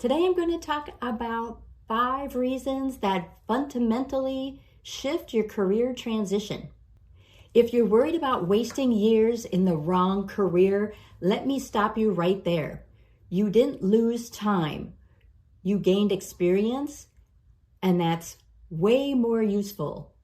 Today I'm going to talk about 5 reasons that fundamentally shift your career transition. If you're worried about wasting years in the wrong career, let me stop you right there. You didn't lose time. You gained experience, and that's way more useful.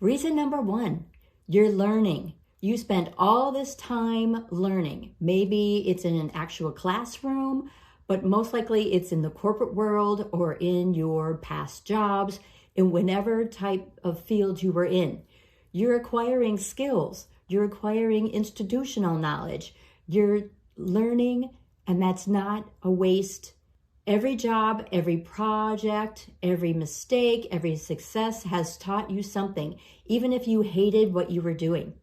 Reason number 1, you're learning. You spent all this time learning. Maybe it's in an actual classroom, but most likely it's in the corporate world or in your past jobs, in whatever type of field you were in. You're acquiring skills, you're acquiring institutional knowledge, you're learning, and that's not a waste. Every job, every project, every mistake, every success has taught you something, even if you hated what you were doing.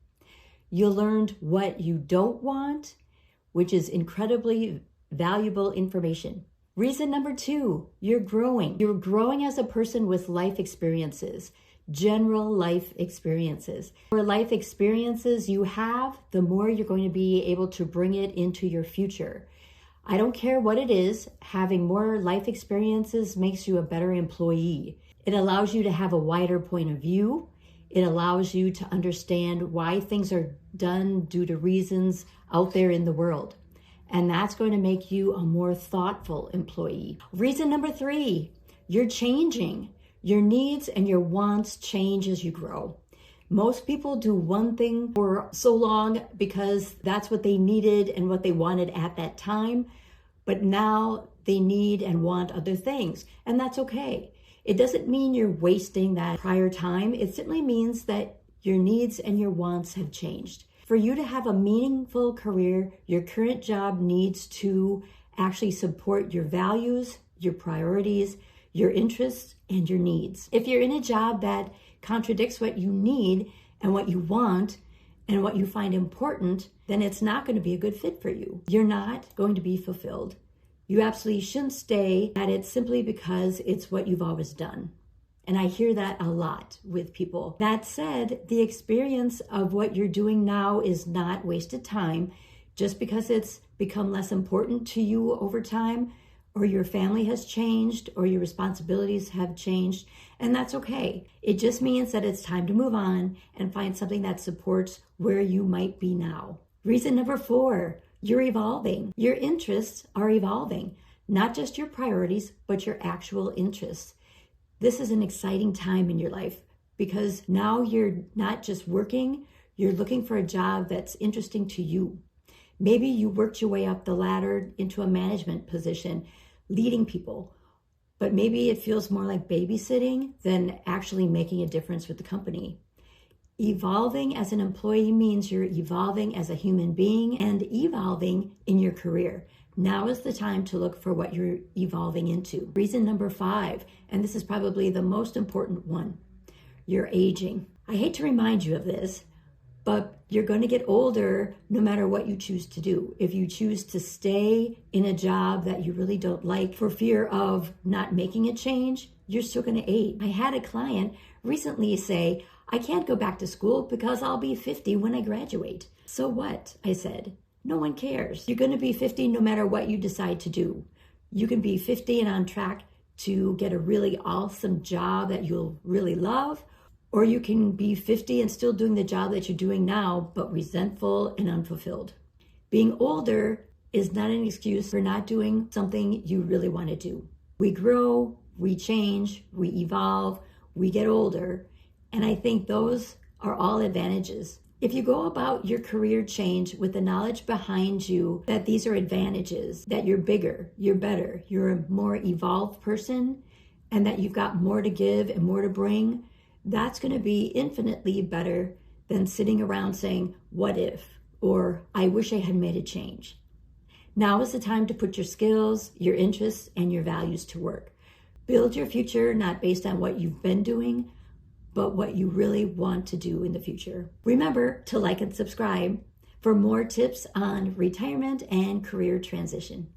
You learned what you don't want, which is incredibly valuable information. Reason number 2, you're growing. You're growing as a person with life experiences, general life experiences. The more life experiences you have, the more you're going to be able to bring it into your future. I don't care what it is, having more life experiences makes you a better employee. It allows you to have a wider point of view. It allows you to understand why things are done due to reasons out there in the world. And that's going to make you a more thoughtful employee. Reason number 3, you're changing. Your needs and your wants change as you grow. Most people do one thing for so long because that's what they needed and what they wanted at that time. But now they need and want other things, and that's okay. It doesn't mean you're wasting that prior time. It simply means that your needs and your wants have changed. For you to have a meaningful career, your current job needs to actually support your values, your priorities, your interests, and your needs. If you're in a job that contradicts what you need and what you want and what you find important, then it's not going to be a good fit for you. You're not going to be fulfilled. You absolutely shouldn't stay at it simply because it's what you've always done. And I hear that a lot with people. That said, the experience of what you're doing now is not wasted time. Just because it's become less important to you over time, or your family has changed, or your responsibilities have changed, and that's okay. It just means that it's time to move on and find something that supports where you might be now. Reason number 4, you're evolving. Your interests are evolving, not just your priorities, but your actual interests. This is an exciting time in your life because now you're not just working, you're looking for a job that's interesting to you. Maybe you worked your way up the ladder into a management position, leading people, but maybe it feels more like babysitting than actually making a difference with the company. Evolving as an employee means you're evolving as a human being and evolving in your career. Now is the time to look for what you're evolving into. Reason number 5, and this is probably the most important one, you're aging. I hate to remind you of this, but you're going to get older no matter what you choose to do. If you choose to stay in a job that you really don't like for fear of not making a change, you're still going to age. I had a client recently say, I can't go back to school because I'll be 50 when I graduate. So what? I said, no one cares. You're going to be 50 no matter what you decide to do. You can be 50 and on track to get a really awesome job that you'll really love, or you can be 50 and still doing the job that you're doing now, but resentful and unfulfilled. Being older is not an excuse for not doing something you really want to do. We grow, we change, we evolve, we get older, and I think those are all advantages. If you go about your career change with the knowledge behind you that these are advantages, that you're bigger, you're better, you're a more evolved person, and that you've got more to give and more to bring, that's going to be infinitely better than sitting around saying, what if? Or I wish I had made a change. Now is the time to put your skills, your interests, and your values to work. Build your future not based on what you've been doing, but what you really want to do in the future. Remember to like and subscribe for more tips on retirement and career transition.